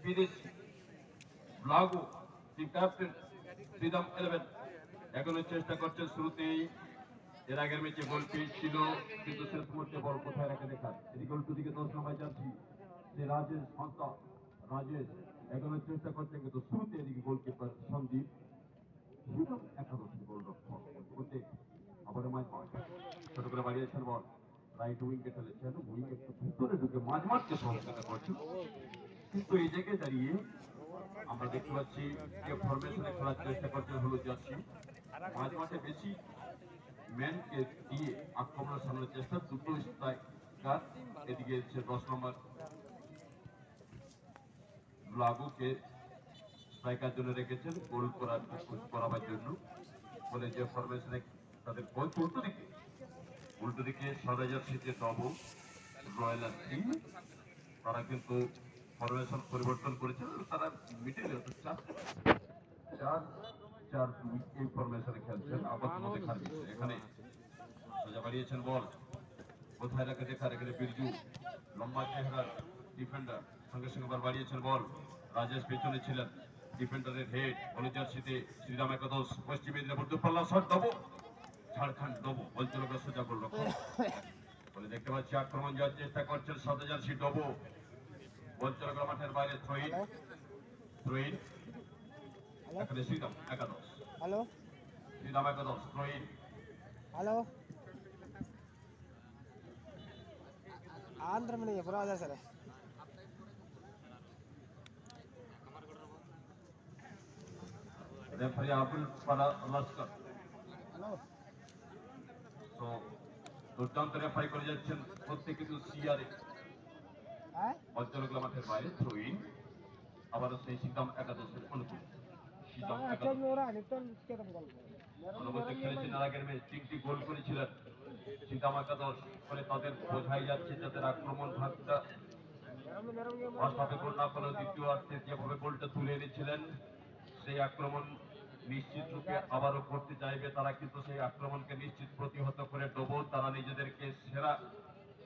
বিদেশি লাগু দি ক্যাপ্টেন শ্রীরাম 11 এখনো চেষ্টা করছেন শুরুতেই। এর আগের ম্যাচে গোল পেয়েছিল কিন্তু শেষ মুহূর্তে বল কোথায় রাখে দেখার। এদিকে উল্টো দিকে 10 নম্বর যাচ্ছি যে রাজেশ সন্তা। রাজেশ এখনো চেষ্টা করছেন কিন্তু শুরুতে এদিকে গোলকিপার সন্দীপ শ্রীরাম একাদশী গোলরক্ষক করতে আবার মাঝ মাঠ ছোট করে বাড়িয়েছেন বল রাইট উইংকে ফেলেছেন। উইং একটু ভিতরে ঢুকে মাঝ মাঠকে সহযোগিতা করছেন কিন্তু এই জায়গায় দাঁড়িয়ে আমরা দেখতে পাচ্ছি যে ফরমেশনে খেলার চেষ্টা করছেন হলুদ জার্সি। মাঝ মাঠে বেশি ম্যানকে দিয়ে আক্রমণ সামনের চেষ্টা দুটো স্ট্রাইকার। এদিকে 10 নম্বর লাগুকে স্ট্রাইকার জন্য রেখেছেন গোল করাবার জন্য বলে যে ফরমেশনে তাদের গোল উল্টো দিকে সাদা জার্সিতে ডবল রয়্যাল টিম তারা কিন্তু ফরমেশন পরিবর্তন করেছেন। তারা মিডিলে 4-4-2 এই ফরমেশনে খেলছেন আপাতত দেখার বিষয়। এখানে সোজা বাড়িয়েছেন বল কোথায় রাখে দেখার। এখানে বিরজু লম্বা চেহারার ডিফেন্ডার সঙ্গে সঙ্গে বার বাড়িয়েছেন বল। রাজেশ পেছনে ছিলেন ডিফেন্ডারের হেড হলুদ জার্সিতে শ্রীরাম একাদশ পশ্চিম মেদিনীপুর দুপাল্লা শট ডবো ঝাড়খণ্ড ডবো বল চলবে সোজা গোল রক্ষক বলে দেখতে পাচ্ছি আক্রমণ যাওয়ার চেষ্টা করছেন সাদা জার্সি ডবো বল চলবে মাঠের বাইরে থ্রোইন এখানে শ্রীরাম একাদশ শ্রীরাম একাদশ থ্রোইন ఆంధ్రమని ఎప్పుడు రాదా సరే রেফারি আবুল লস্কর তো দুর্দান্ত রেফারি করে যাচ্ছেন প্রত্যেকে কিন্তু সিআরএ অঞ্চলগুলো মাঠের বাইরে থ্রোইন আবারও সেই শ্রীরাম একাদশের অনুকূল শ্রীরাম একাদশ অনুমতি খেলেছেন আগের ম্যাচ 3টি গোল করেছিলেন শ্রীরাম একাদশ ফলে তাদের বোঝাই যাচ্ছে যাদের আক্রমণ ভাগটা ফার্স্ট গোল না করলেও দ্বিতীয় অর্থে যেভাবে গোলটা তুলে এনেছিলেন সেই আক্রমণ নিশ্চিত রূপে আবারও করতে চাইবে তারা কিন্তু সেই আক্রমণকে নিশ্চিত প্রতিহত করে ডোবো তারা নিজেদেরকে সেরা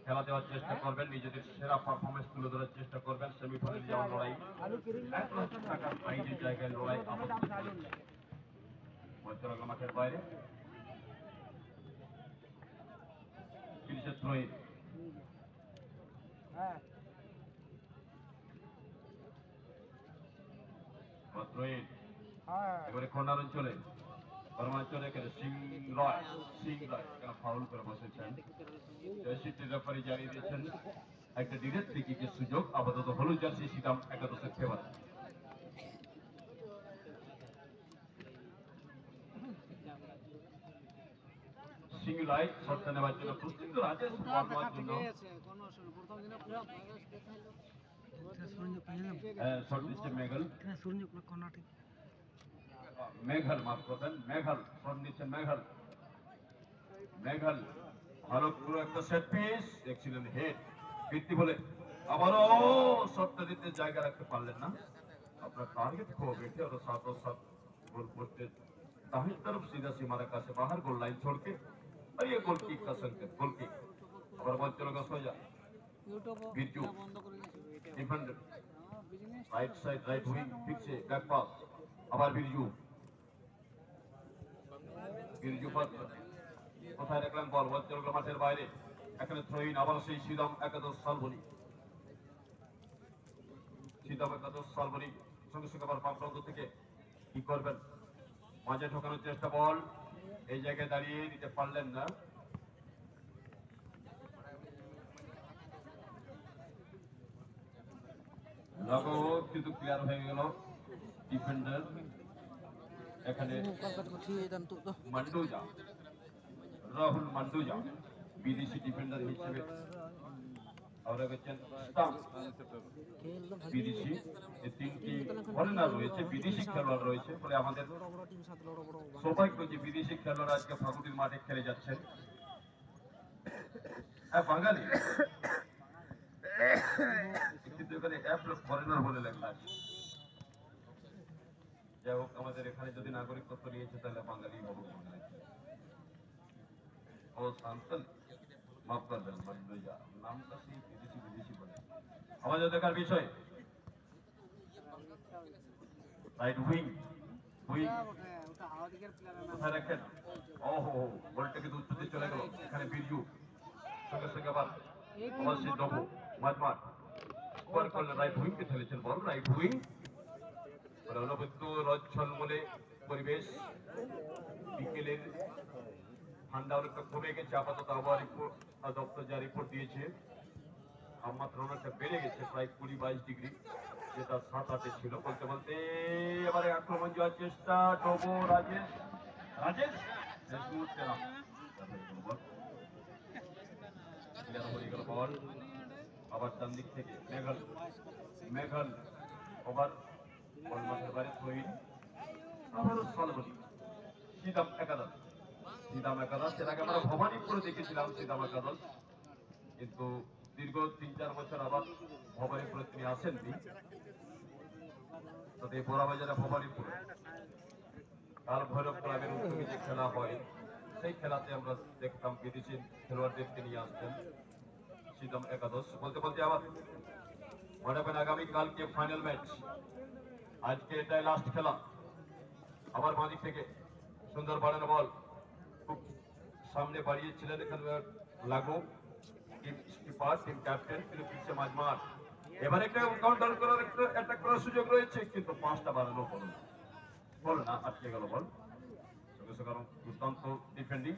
খেলা দেওয়ার চেষ্টা করবেন নিজেদের সেরা পারফরমেন্স তুলে ধরার চেষ্টা করবেন। সেমিফাইনাল যাওয়ার লড়াই 1 লাখ টাকার প্রাইজের জায়গায় লড়াই আপাতত মাঠের বাইরে ফিনিশের থ্রোইন এবারে কর্নার অঞ্চলে কর্মাঞ্চলে সিং রয় এখানে ফাউল করে বসেছেন। রেফারি জানিয়ে দিয়েছেন একটা ডিরেক্ট ফ্রি কিকের সুযোগ আপাতত হলুদ জার্সি শ্রীরাম একাদশের ফেভার। সিং রায় শটটা নেওয়ার জন্য প্রস্তুত রাজেশ নেওয়ার জন্য শট দিচ্ছে মেঘাল মাফ করবেন মেঘাল শট নিচ্ছেন মেঘাল ভালো পুরো একটা সেট পিস দেখছিলেন হেড কীর্তি বলে আবারও শটটা দিতে জায়গা রাখতে পারলেন না। আপনার टारगेट खो बैठे और साथों साथ गोल पोस्ट दाहिनी तरफ सीधा सीमारेखा से बाहर गोल लाइन छोड़ के और ये गोल किक का संकेत गोल किक और बॉल चलेगा सोजा Birju defender right side right wing फिर से बैक पास আবার বিরজু পাস কোথায় রাখলেন বল বল চলবে মাঠের বাইরে। এখানে থ্রোইন আবার সেই শ্রীরাম একাদশ সালবনি সঙ্গে সঙ্গে আবার বাম প্রান্ত থেকে কি করবেন মাঝে ঢোকানোর চেষ্টা বল এই জায়গায় দাঁড়িয়ে দিতে পারলেন না। লগো কিন্তু ক্লিয়ার হয়ে গেল ডিফেন্ডার এখানে রাহুল মান্ডুজা বিদেশি ডিফেন্ডার হিসেবে বিদেশি 3টি ফরেনার রয়েছে বিদেশি খেলোয়াড় রয়েছে ফলে আমাদের সৌভাগ্য যে বিদেশি খেলোয়াড় আজকে ফাগুটির মাঠে খেলে যাচ্ছেন। হ্যাঁ বাঙালি কিন্তু এখানে ফরেনার বলে লেখা আছে। যাই হোক আমাদের এখানে যদি নাগরিকত্ব নিয়েছে তাহলে বাঙালি হবো ও সান্তাল মাফ করবেন নামটা সেই বিদেশি বলে আমাদের দেখার বিষয় রাইট উইং কোথায় রাখেন? ওহো, বলটা কিন্তু উচ্চতে চলে গেল। এখানে বিরজু সঙ্গে সঙ্গে আবার অবশ্যই ডবো মাঝমাঠ স্কোয়ার করলে রাইট উইংকে ঠেলেছেন বল। রাইট উইং রণবদ্ধ রজ ঝলমলে পরিবেশ, বিকেলের ঠান্ডা অনেকটা কমে গেছে। আপাতত আবহাওয়া দপ্তর যা রিপোর্ট দিয়েছে, তাপমাত্রা অনেকটা বেড়ে গেছে, প্রায় 20-22 ডিগ্রি, যেটা 7-8 ছিল। বলতে বলতে এবারে আক্রমণ যাওয়ার চেষ্টা, ডবো রাজেশ। রাজেশ শেষ মুহূর্তে না, হয়ে গেল বল। আবার ডান দিক থেকে মেঘল, মেঘল ওভার বল মাঠের বাইরে থ্রোইন। আবারও সলমনি শ্রীদাম একাদশ, শ্রীদাম একাদশ। এর আগে আমরা ভবানীপুরে দেখেছিলাম শ্রীদাম একাদশ, কিন্তু দীর্ঘ 3-4 বছর আবার ভবানীপুরে তিনি আসেননি। তবে বোরাবাজারে ভবানীপুরে কাল ভৈরব ক্লাবের উদ্যোগে যে খেলা হয়, সেই খেলাতে আমরা দেখতাম বিদেশি খেলোয়াড়দেরকে নিয়ে আসতেন শ্রীদাম একাদশ। বলতে বলতে আবার মনে করেন আগামীকালকে ফাইনাল ম্যাচ, আজকে এটাই লাস্ট খেলা। আবার বাঁদিক থেকে সুন্দর বাড়ানো বল, খুব সামনে বাড়িয়েছিলেন এখানে লাগু টিম কিপার, টিম ক্যাপ্টেন, কিন্তু পিছিয়ে মাঝমাঠ। এবার একটা কাউন্টার করার একটা করার সুযোগ রয়েছে, কিন্তু 5টা বাড়ানো বল না, আটকে গেল বল। সঙ্গে সঙ্গে দুর্দান্ত ডিফেন্ডিং,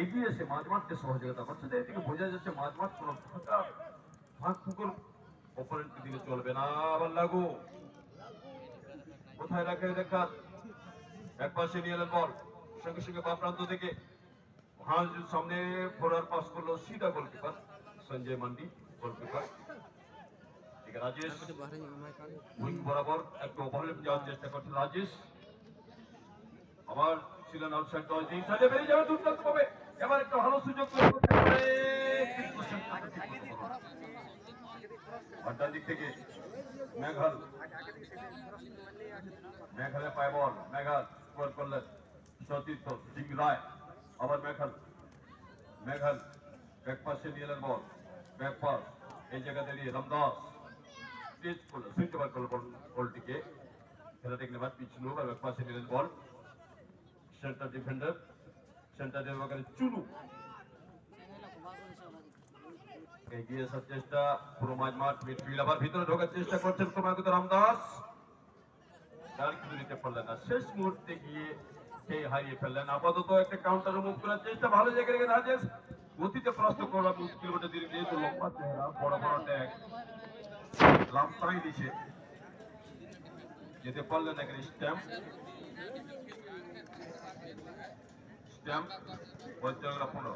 এগিয়ে এসে মাঝমাঠকে সহযোগিতা করছে। এদিকে বোঝা যাচ্ছে মাঝমাঠ কোনো ফাঁকা ফাঁক ফুকুর অপরেন্টকে দিলে চলবে না। আবার লাগু কোথায় রাখে দেখা, এক পাশে নিয়ে এলেন বল, সঙ্গে সঙ্গে বাম প্রান্ত থেকে হাল সামনে ফোরার পাস করলো সিধা গোলকিপার সঞ্জয় মান্ডি, গোলকিপার। ঠিক রাজেশ উইং বরাবর একটু ওভারলেপ যাওয়ার চেষ্টা করছে রাজেশ। আবার ছিলেন আউটসাইড 10 দিন সাইডে বেরিয়ে যাবে দুর্দান্ত পাবে। এবার একটা ভালো সুযোগ তৈরি করতে পারে, ডান দিক থেকে মেঘাল, মেঘালের পায় বল, মেঘাল স্কোর করলেন সতীর্থ সিং রায়। আবার মেঘাল, মেঘাল ব্যাক পাশে নিয়ে এলেন বল, ব্যাক পাস এই জায়গা দাঁড়িয়ে রামদাস টেচ করলো, সুইট ওভার করলো বলটিকে। খেলা দেখলে বাদ পিছলু, আর ব্যাক পাশে নিলেন বল centre defender, centre defender Chunu. এগিয়ে আসার চেষ্টা পুরো মাঝমাঠ, মিডফিল্ড আবার ভিতরে ঢোকার চেষ্টা করছেন ক্রমাগত রামদাস, তার কিন্তু নিতে পারলেন না। শেষ মুহূর্তে গিয়ে সেই হারিয়ে ফেললেন। আপাতত একটা কাউন্টার মুভ করার চেষ্টা, ভালো জায়গায় রেখে রাজেশ গতিতে প্রশ্ন করা মুশকিল বটে। ধীরে ধীরে তো লম্বা চেহারা, বড় বড় ট্যাগ, লাম্পাই দিছে, যেতে পারলেন এখানে স্ট্যাম্প, স্ট্যাম্প 15।